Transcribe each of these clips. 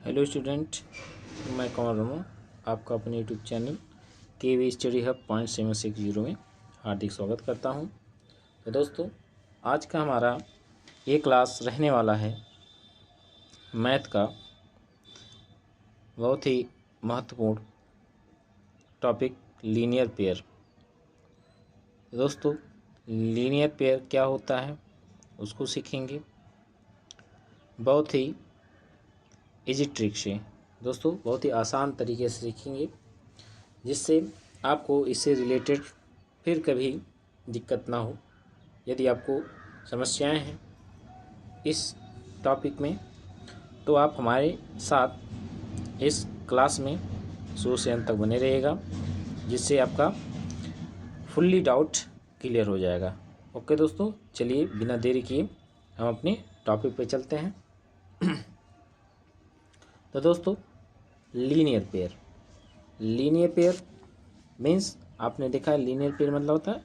Hello student, मैं कंवर वर्मा आपका अपने यूट्यूब चैनल के स्टडी हब 0.760 में हार्दिक स्वागत करता हूं। तो दोस्तों, आज का हमारा ये क्लास रहने वाला है मैथ का बहुत ही महत्वपूर्ण टॉपिक लीनियर पेयर। दोस्तों, लीनियर पेयर क्या होता है उसको सीखेंगे बहुत ही इजी ट्रिक से। दोस्तों, बहुत ही आसान तरीके से सीखेंगे जिससे आपको इससे रिलेटेड फिर कभी दिक्कत ना हो। यदि आपको समस्याएं हैं इस टॉपिक में तो आप हमारे साथ इस क्लास में शुरू से अंत तक बने रहिएगा, जिससे आपका फुल्ली डाउट क्लियर हो जाएगा। ओके दोस्तों, चलिए बिना देरी किए हम अपने टॉपिक पे चलते हैं। तो दोस्तों, लीनियर पेयर मीन्स आपने देखा है लीनियर पेयर मतलब होता है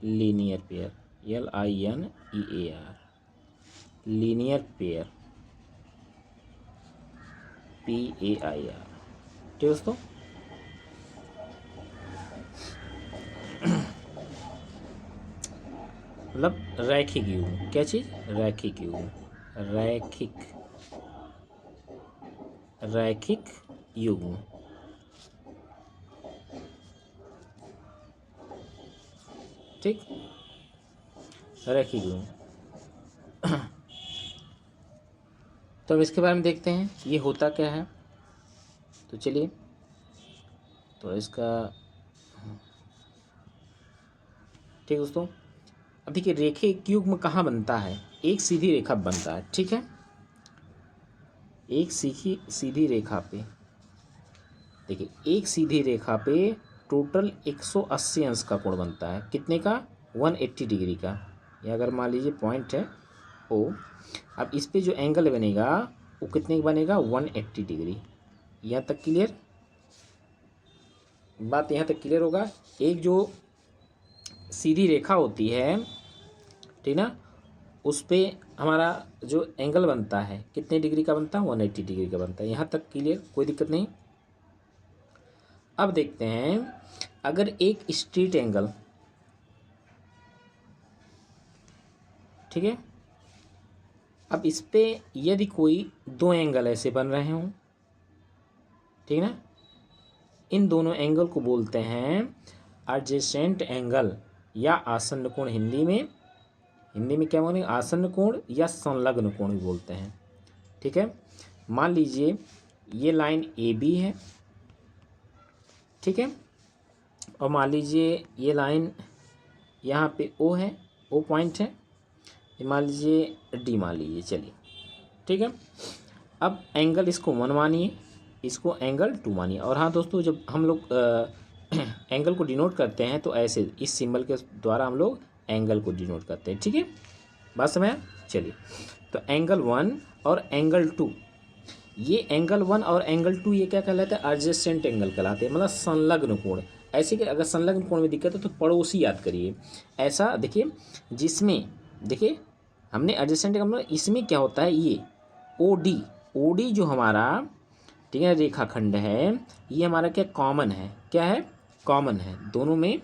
linear pair LINEAR linear pair PAIR। ठीक दोस्तों, मतलब रैखिक युग्म। क्या चीज? रैखिक युग्म। रैखिक युग्म। ठीक, रैखिक युग्म। तो अब इसके बारे में देखते हैं ये होता क्या है। तो चलिए, तो इसका ठीक दोस्तों, अब देखिए रैखिक युग्म कहाँ बनता है? एक सीधी रेखा बनता है। ठीक है, एक सीधी रेखा पे देखिए, एक सीधी रेखा पे टोटल 180 अंश का कोण बनता है। कितने का? 180 डिग्री का। ये अगर मान लीजिए पॉइंट है ओ, अब इस पे जो एंगल बनेगा वो कितने का बनेगा? 180 डिग्री। यहाँ तक क्लियर? बात यहाँ तक क्लियर होगा। एक जो सीधी रेखा होती है, ठीक ना, उस पे हमारा जो एंगल बनता है कितने डिग्री का बनता है? 180 डिग्री का बनता है। यहाँ तक क्लियर? कोई दिक्कत नहीं। अब देखते हैं, अगर एक स्ट्रेट एंगल, ठीक है, अब इस पे यदि कोई दो एंगल ऐसे बन रहे हों, ठीक ना, इन दोनों एंगल को बोलते हैं एडजेसेंट एंगल या आसन्न कोण। हिंदी में क्या बोलेंगे? आसन्न कोण या संलग्न कोण भी बोलते हैं। ठीक है, मान लीजिए ये लाइन AB है, ठीक है, और मान लीजिए ये लाइन यहाँ पे O है, O पॉइंट है, ये मान लीजिए D मान लीजिए। चलिए, ठीक है, अब एंगल इसको 1 मानिए, इसको एंगल 2 मानिए। और हाँ दोस्तों, जब हम लोग एंगल को डिनोट करते हैं तो ऐसे इस सिंबल के द्वारा हम लोग एंगल को डिनोट करते हैं। ठीक है, बात समझ? चलिए, तो एंगल 1 और एंगल 2, ये एंगल 1 और एंगल 2 ये क्या कहलाते हैं? एडजेसेंट एंगल कहलाते हैं, मतलब संलग्न कोण। ऐसे कि अगर संलग्न कोण में दिक्कत है तो पड़ोसी याद करिए। ऐसा देखिए, जिसमें देखिए हमने एडजेसेंट एंगल, इसमें क्या होता है? ये OD जो हमारा, ठीक है, रेखाखंड है, ये हमारा क्या कॉमन है? क्या है? कॉमन है, दोनों में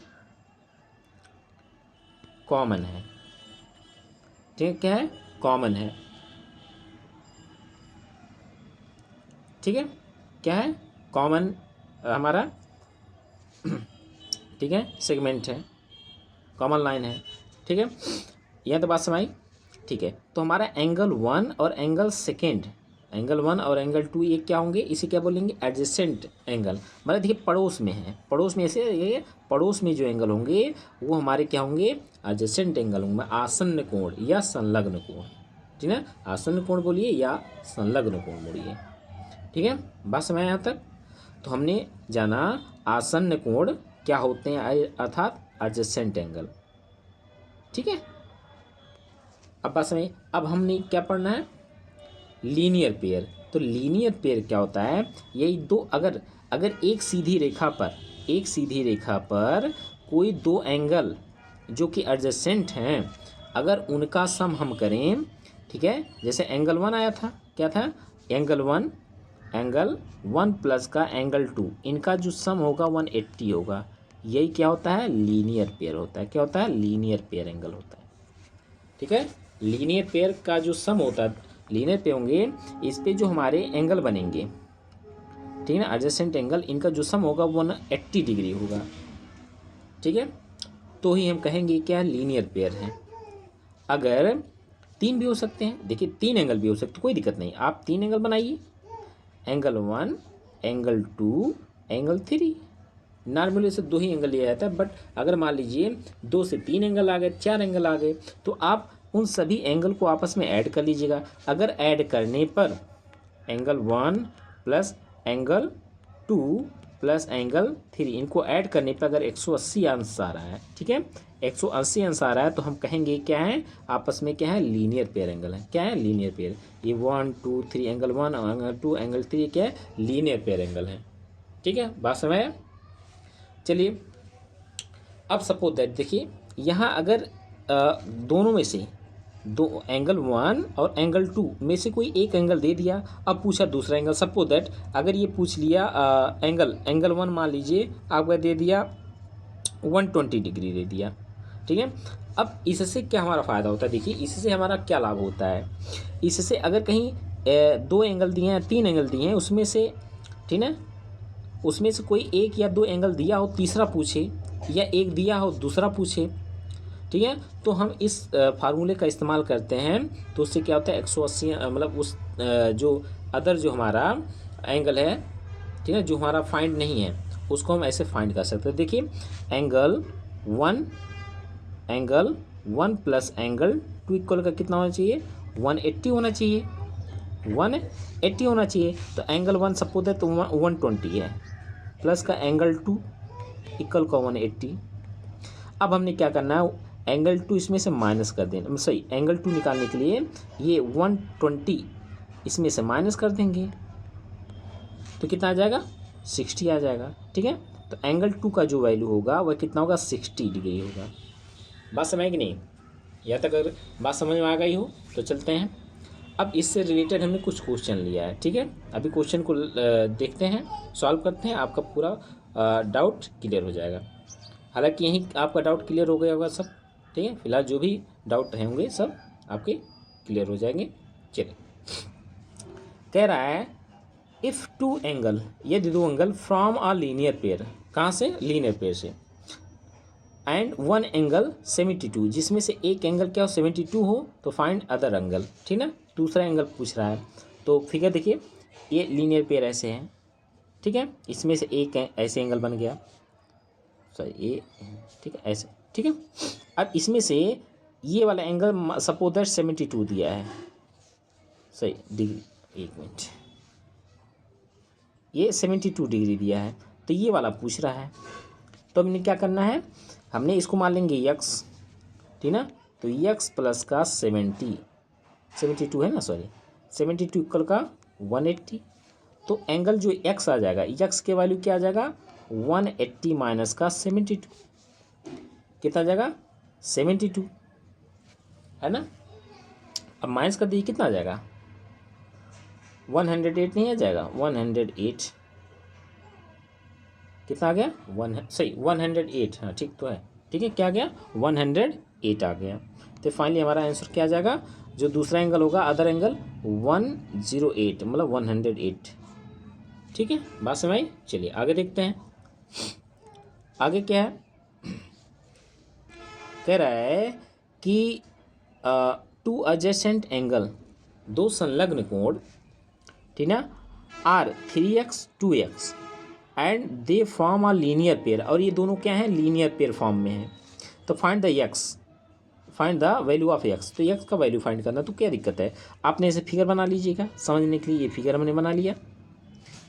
कॉमन है। ठीक है, क्या है? कॉमन है। ठीक है, क्या है? कॉमन हमारा ठीक है, सेगमेंट है, कॉमन लाइन है। ठीक है, यह तो बात समझ। ठीक है, तो हमारा एंगल 1 और एंगल 2 ये क्या होंगे? इसे क्या बोलेंगे? Adjacent angle. मतलब देखिए पड़ोस में है, पड़ोस में ऐसे ये पड़ोस में जो एंगल होंगे वो हमारे क्या होंगे? एडजेसेंट एंगल होंगे, आसन्न कोण या संलग्न कोण। ठीक है, आसन्न कोण बोलिए या संलग्न कोण बोलिए। ठीक है, बात समझ यहाँ तक? तो हमने जाना आसन्न कोण क्या होते हैं, अर्थात एडजेसेंट एंगल। ठीक है, अब बात समझ। अब हमने क्या पढ़ना है? Linear pair. तो लीनियर पेयर क्या होता है? यही दो, अगर एक सीधी रेखा पर कोई दो एंगल जो कि एडजेसेंट हैं, अगर उनका सम हम करें, ठीक है। जैसे एंगल 1 आया था, क्या था, एंगल 1 प्लस का एंगल 2, इनका जो सम होगा 180 होगा। यही क्या होता है, लीनियर पेयर होता है। क्या होता है, लीनियर पेयर एंगल होता है। ठीक है, लीनियर पेयर का जो सम होता है, लीनियर पेयर होंगे, इस पे जो हमारे एंगल बनेंगे, ठीक है ना, एडजेसेंट एंगल, इनका जो सम होगा 180 डिग्री होगा। ठीक है, तो ही हम कहेंगे क्या लीनियर पेयर है। अगर 3 भी हो सकते हैं, देखिए 3 एंगल भी हो सकते, कोई दिक्कत नहीं, आप 3 एंगल बनाइए, एंगल 1, एंगल 2, एंगल 3। नॉर्मली से 2 ही एंगल लिया जाता है, बट अगर मान लीजिए 2 से 3 एंगल आ गए, 4 एंगल आ गए, तो आप उन सभी एंगल को आपस में ऐड कर लीजिएगा। अगर ऐड करने पर angle 1 plus angle 2 plus angle 3, इनको ऐड करने पर अगर 180 अंश आ रहा है, ठीक है, 180 अंश आ रहा है, तो हम कहेंगे क्या है, आपस में क्या है, लीनियर पेयर एंगल है। क्या है, लीनियर पेयर। ये 1 2 3 एंगल 1, एंगल 2, एंगल 3 क्या है, लीनियर पेयर एंगल है। ठीक है, बात समझ आया। चलिए, अब सपोज दैट देखिए, यहाँ अगर दोनों में से दो एंगल 1 और एंगल 2 में से कोई एक एंगल दे दिया, अब पूछा दूसरा एंगल। सपोज दैट अगर ये पूछ लिया एंगल 1 मान लीजिए आपका दे दिया 120 डिग्री दे दिया। ठीक है, अब इससे क्या हमारा फ़ायदा होता है, देखिए इससे हमारा क्या लाभ होता है। इससे अगर कहीं 2 एंगल दिए हैं, 3 एंगल दिए हैं, उसमें से, ठीक है, उसमें से कोई एक या 2 एंगल दिया हो, तीसरा पूछे, या एक दिया हो दूसरा पूछे, ठीक है, तो हम इस फार्मूले का इस्तेमाल करते हैं, तो उससे क्या होता है, 180 मतलब उस जो अदर जो हमारा एंगल है, ठीक है, जो हमारा फाइंड नहीं है, उसको हम ऐसे फाइंड कर सकते हैं। देखिए एंगल 1 प्लस एंगल 2 इक्वल का कितना होना चाहिए, 180 होना चाहिए, 180 होना चाहिए। तो एंगल 1 सपोज है तो 120 है, प्लस का एंगल 2 इक्वल का 180। अब हमने क्या करना है, एंगल 2 इसमें से माइनस कर देना, सही, एंगल 2 निकालने के लिए ये 120 इसमें से माइनस कर देंगे, तो कितना आ जाएगा, 60 आ जाएगा। ठीक है, तो एंगल 2 का जो वैल्यू होगा वह कितना होगा, 60 डिग्री होगा। बात समझ कि नहीं, या तक अगर बात समझ में आ गई हो तो चलते हैं। अब इससे रिलेटेड हमने कुछ क्वेश्चन लिया है। ठीक है, अभी क्वेश्चन को देखते हैं, सॉल्व करते हैं, आपका पूरा डाउट क्लियर हो जाएगा। हालांकि यहीं आपका डाउट क्लियर हो गया होगा सब। ठीक है, फिलहाल जो भी डाउट होंगे सब आपके क्लियर हो जाएंगे। चलिए, कह रहा है इफ़ 2 एंगल, यदि 2 angle from a linear pair, कहाँ से, लीनियर पेयर से, एंड 1 एंगल 72, जिसमें से एक एंगल क्या हो, 72 हो, तो फाइंड अदर एंगल। ठीक है ना, दूसरा एंगल पूछ रहा है। तो फिगर देखिए, ये लीनियर पेयर ऐसे हैं, ठीक है, इसमें से एक ऐसे एंगल बन गया, सॉरी ये, ठीक है, ऐसे, ठीक है। अब इसमें से ये वाला एंगल सपोज दैट 72 दिया है, सही डिग्री, एक मिनट, ये 72 डिग्री दिया है, तो ये वाला पूछ रहा है। तो हमने क्या करना है, हमने इसको मान लेंगे x, ठीक ना, तो x प्लस का 72 है ना, सॉरी 72 इक्वल का 180। तो एंगल जो x आ जाएगा, x के वैल्यू क्या आ जाएगा, 180 माइनस का 72, कितना आ जाएगा, 72, है ना। अब माइनस कर दीजिए, कितना आ जाएगा, 108 नहीं आ जाएगा, 108, कितना आ गया, सही 108, हाँ ठीक तो है, ठीक है, क्या आ गया, 108 आ गया। तो फाइनली हमारा आंसर क्या आ जाएगा, जो दूसरा एंगल होगा, अदर एंगल 108, मतलब 108। ठीक है, बात समझ आई। चलिए आगे देखते हैं, आगे क्या है, कह रहा है कि 2 एडजेसेंट एंगल, 2 संलग्न कोण, ठीक ना, are 3x 2x and they form a linear pair, और ये दोनों क्या हैं, लीनियर पेयर फॉर्म में है। तो find the value of x, तो x का वैल्यू फाइंड करना, तो क्या दिक्कत है, आपने ऐसे फिगर बना लीजिएगा समझने के लिए, ये फिगर हमने बना लिया,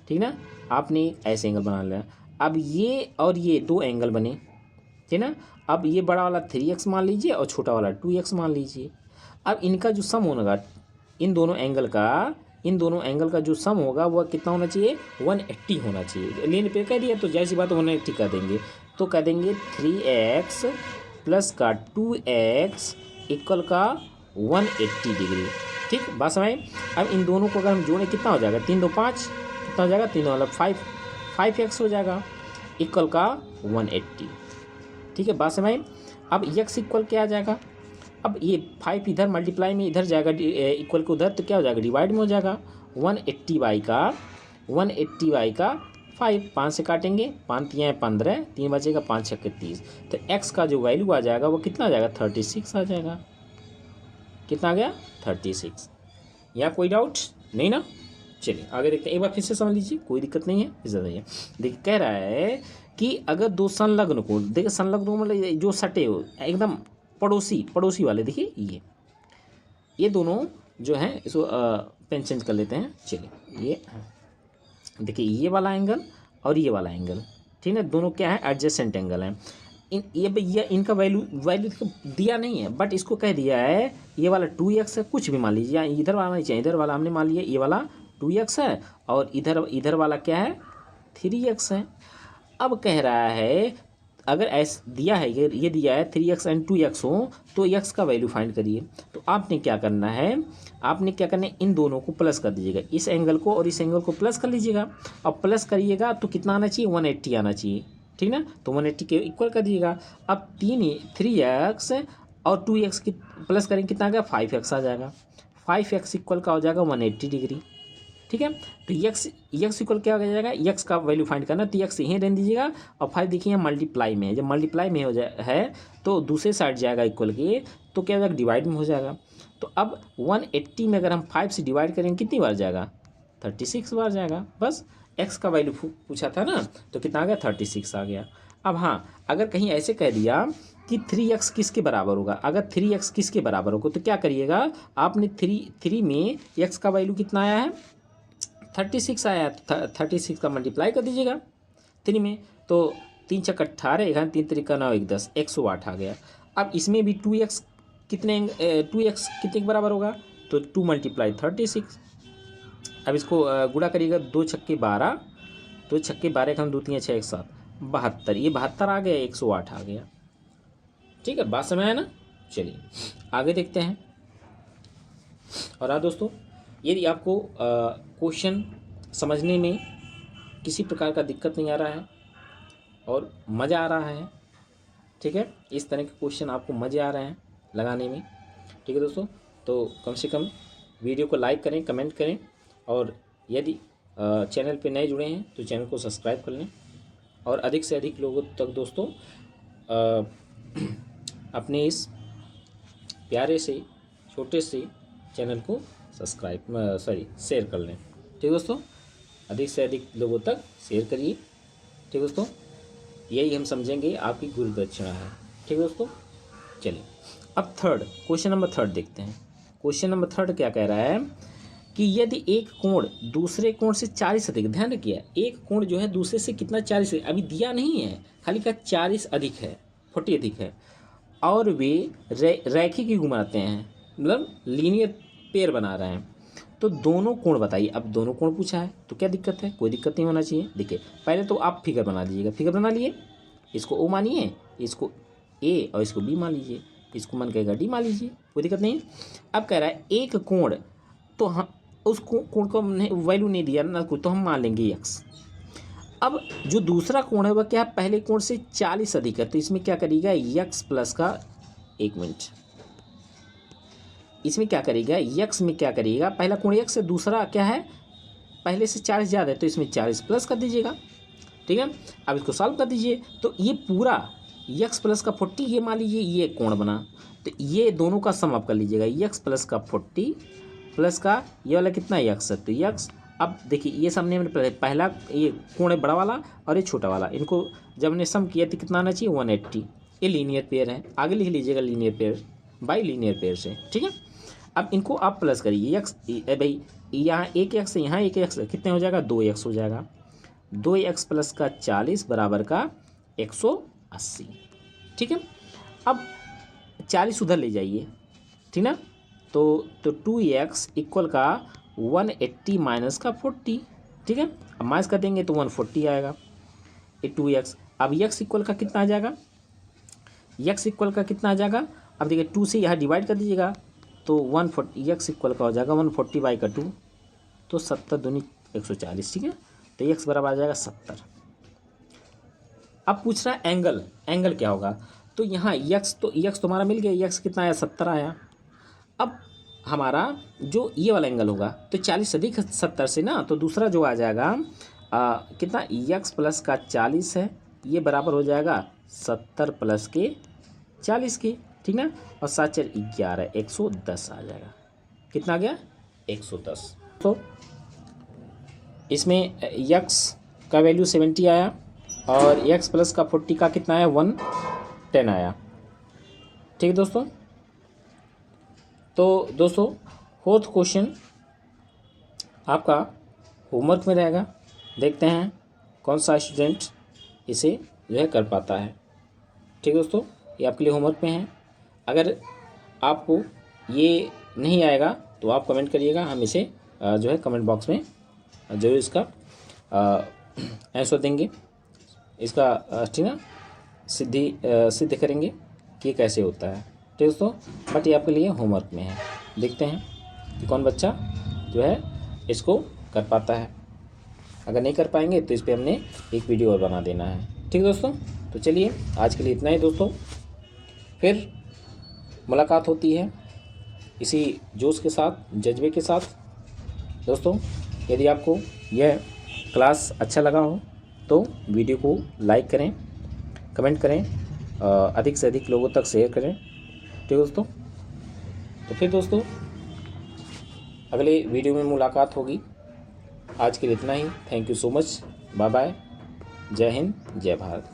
ठीक ना, आपने ऐसे एंगल बना लिया। अब ये और ये 2 एंगल बने, ठीक ना, अब ये बड़ा वाला 3x मान लीजिए और छोटा वाला 2x मान लीजिए। अब इनका जो सम होगा, इन दोनों एंगल का जो सम होगा वह कितना होना चाहिए, 180 होना चाहिए। लीनियर पेयर कह दिया तो जैसी बात 180 कर देंगे, तो कह देंगे 3x प्लस का 2x इक्वल का 180 डिग्री। ठीक, बात समझ आई। अब इन दोनों को अगर हम जोड़ें कितना हो जाएगा, 3 2 5, कितना हो जाएगा, 3 मतलब 5x हो जाएगा इक्वल का 180। ठीक है, बात समझ आई। अब x इक्वल क्या आ जाएगा, अब ये 5 इधर मल्टीप्लाई में इधर जाएगा इक्वल को उधर, तो क्या हो जाएगा, डिवाइड में हो जाएगा। 180 का 5 से काटेंगे, 5 तियाँ 15, 3 बचेगा, 5 छक्के 30। तो x का जो वैल्यू आ जाएगा वो कितना आ जाएगा, 36 आ जाएगा। कितना आ गया, 36। या कोई डाउट नहीं ना। चलिए आगे देखते हैं, एक बार फिर से समझ लीजिए, कोई दिक्कत नहीं है। इधर आइए, देखिए कह रहा है कि अगर दो संलग्न कोण, देखिए संलग्न मतलब जो सटे हो एकदम पड़ोसी वाले, देखिए ये दोनों जो हैं, इसको पेन चेंज कर लेते हैं। चलिए ये देखिए, ये वाला एंगल और ये वाला एंगल, ठीक है, दोनों क्या है, एडजेसेंट एंगल हैं। ये इनका वैल्यू दिया नहीं है, बट इसको कह दिया है ये वाला 2x है, कुछ भी मान लीजिए, या इधर वाला नहीं चाहिए, इधर वाला हमने मान लिया ये वाला 2x है, और इधर वाला क्या है, 3x है। अब कह रहा है अगर ऐसा दिया है, ये दिया है 3x एंड 2x हो, तो x का वैल्यू फाइंड करिए। तो आपने क्या करना है, इन दोनों को प्लस कर दीजिएगा, इस एंगल को और इस एंगल को प्लस कर लीजिएगा। अब प्लस करिएगा तो कितना आना चाहिए, 180 आना चाहिए, ठीक ना। तो 180 के इक्वल कर दीजिएगा। अब 3x और 2x की प्लस करेंगे, कितना आ गया, 5x आ जाएगा। 5x इक्वल का हो जाएगा 180 डिग्री, ठीक है। तो यक्स इक्वल क्या हो जाएगा, यक्स का वैल्यू फाइंड करना, तो यक्स यहीं रहने दीजिएगा। और 5 देखिए मल्टीप्लाई में है, जब मल्टीप्लाई में हो जाए है तो दूसरे साइड जाएगा इक्वल के, तो क्या हो जाएगा, डिवाइड में हो जाएगा। तो अब 180 में अगर हम 5 से डिवाइड करेंगे कितनी बार जाएगा, 36 बार जाएगा। बस एक्स का वैल्यू पूछा था ना, तो कितना आ गया, 36 आ गया। अब हाँ, अगर कहीं ऐसे कह दिया कि 3x किसके बराबर होगा, अगर 3x किसके बराबर होगा, तो क्या करिएगा, आपने 3 में x का वैल्यू कितना आया है, 36 आया, 36 का मल्टीप्लाई कर दीजिएगा 3 में, तो 3 छक्क 18, 11 3 त्रिका 9 1 10, 108 आ गया। अब इसमें भी 2x कितने के बराबर होगा, तो 2 मल्टीप्लाई 36। अब इसको गुणा करिएगा, 2 छक्के 12, 2 छक्के 12 हम 2 3 6 1 7 72, ये 72 आ गया, 108 आ गया। ठीक है, बात समझ आया ना। चलिए आगे देखते हैं। और हाँ दोस्तों, यदि आपको क्वेश्चन समझने में किसी प्रकार का दिक्कत नहीं आ रहा है और मज़ा आ रहा है, ठीक है, इस तरह के क्वेश्चन आपको मज़े आ रहे हैं लगाने में, ठीक है दोस्तों, तो कम से कम वीडियो को लाइक करें, कमेंट करें, और यदि चैनल पे नए जुड़े हैं तो चैनल को सब्सक्राइब कर लें, और अधिक से अधिक लोगों तक दोस्तों अपने इस प्यारे से छोटे से चैनल को शेयर कर लें। ठीक दोस्तों, अधिक से अधिक लोगों तक शेयर करिए। ठीक दोस्तों, यही हम समझेंगे आपकी गुरु दक्षिणा है। ठीक दोस्तों, चलिए अब क्वेश्चन नंबर 3 देखते हैं। क्वेश्चन नंबर 3 क्या कह रहा है कि यदि एक कोण दूसरे कोण से 40 अधिक, ध्यान रखिए एक कोण जो है दूसरे से कितना 40, अभी दिया नहीं है, खाली का 40 अधिक है, 40 अधिक है, और वे रैखिक ही घुमाते हैं, मतलब लीनियर पेयर बना रहे हैं, तो दोनों कोण बताइए। अब दोनों कोण पूछा है तो क्या दिक्कत है, कोई दिक्कत नहीं होना चाहिए। देखिए पहले तो आप फिगर बना दीजिएगा, फिगर बना लिए, इसको ओ मानिए, इसको ए और इसको बी मान लीजिए, इसको मन कहेगा डी मान लीजिए, कोई दिक्कत नहीं। अब कह रहा है एक कोण, तो हम उस कोण को वैल्यू नहीं दिया ना कुछ, तो हम मान लेंगे एक्स। अब जो दूसरा कोण है वह क्या है, पहले कोण से 40 अधिक है, तो इसमें क्या करिएगा, यक्स प्लस का, एक मिनट, इसमें क्या करिएगा, यक्स में क्या करिएगा, पहला कोण यक्स है, दूसरा क्या है, पहले से 40 ज़्यादा है, तो इसमें 40 प्लस कर दीजिएगा। ठीक है, अब इसको सॉल्व कर दीजिए, तो ये पूरा यक्स प्लस का 40, ये मान लीजिए ये कोण बना, तो ये दोनों का सम आप कर लीजिएगा, यक्स प्लस का 40 प्लस का ये वाला कितना यक्स है, तो यक्स। अब देखिए ये सामने हमने पहला ये कोण है बड़ा वाला और ये छोटा वाला, इनको जब हमने सम किया तो कितना आना चाहिए, 180। ये लीनियर पेयर है, आगे लिख लीजिएगा linear pair by linear pair से। ठीक है, अब इनको आप प्लस करिए, यक्स भाई यहाँ एक एक्स है, यहाँ एक एक्स है, कितने हो जाएगा, 2x हो जाएगा, 2x प्लस का 40 बराबर का 180। ठीक है, अब 40 उधर ले जाइए, ठीक ना, तो 2x इक्वल का 180 माइनस का 40। ठीक है, अब माइनस कर देंगे तो 140 आएगा, ये 2x। अब x इक्वल का कितना आ जाएगा, x इक्वल का कितना आ जाएगा, अब देखिए 2 से यहाँ डिवाइड कर दीजिएगा, तो 140 एक्स इक्वल का हो जाएगा 140/2, तो 70 दूनी 140, ठीक है। तो एक्स बराबर आ जाएगा 70। अब पूछ रहा है एंगल, एंगल क्या होगा। तो यहाँ एक्स तो हमारा मिल गया, एक्स कितना आया 70 आया। अब हमारा जो ये वाला एंगल होगा तो 40 अधिक 70 से ना, तो दूसरा जो आ जाएगा कितना एक्स प्लस का 40 है, ये बराबर हो जाएगा 70 प्लस के 40 के, ठीक ना। और 7 4 11 110 आ जाएगा। कितना आ गया 110। तो इसमें एक्स का वैल्यू 70 आया और एक्स प्लस का 40 का कितना आया 110 आया, ठीक है दोस्तों। तो दोस्तों फोर्थ क्वेश्चन आपका होमवर्क में रहेगा, देखते हैं कौन सा स्टूडेंट इसे जो है कर पाता है, ठीक है दोस्तों। ये आपके लिए होमवर्क में है। अगर आपको ये नहीं आएगा तो आप कमेंट करिएगा, हम इसे जो है कमेंट बॉक्स में जरूर इसका आंसर देंगे, इसका ठीक ना सिद्ध करेंगे कि ये कैसे होता है, ठीक दोस्तों। बट ये आपके लिए होमवर्क में है, देखते हैं कि कौन बच्चा जो है इसको कर पाता है। अगर नहीं कर पाएंगे तो इस पर हमने एक वीडियो और बना देना है, ठीक है दोस्तों। तो चलिए आज के लिए इतना ही दोस्तों, फिर मुलाकात होती है इसी जोश के साथ, जज्बे के साथ दोस्तों। यदि आपको यह क्लास अच्छा लगा हो तो वीडियो को लाइक करें, कमेंट करें, अधिक से अधिक लोगों तक शेयर करें, ठीक है दोस्तों। तो फिर दोस्तों अगले वीडियो में मुलाकात होगी। आज के लिए इतना ही। Thank you so much, bye bye, जय हिंद, जय भारत।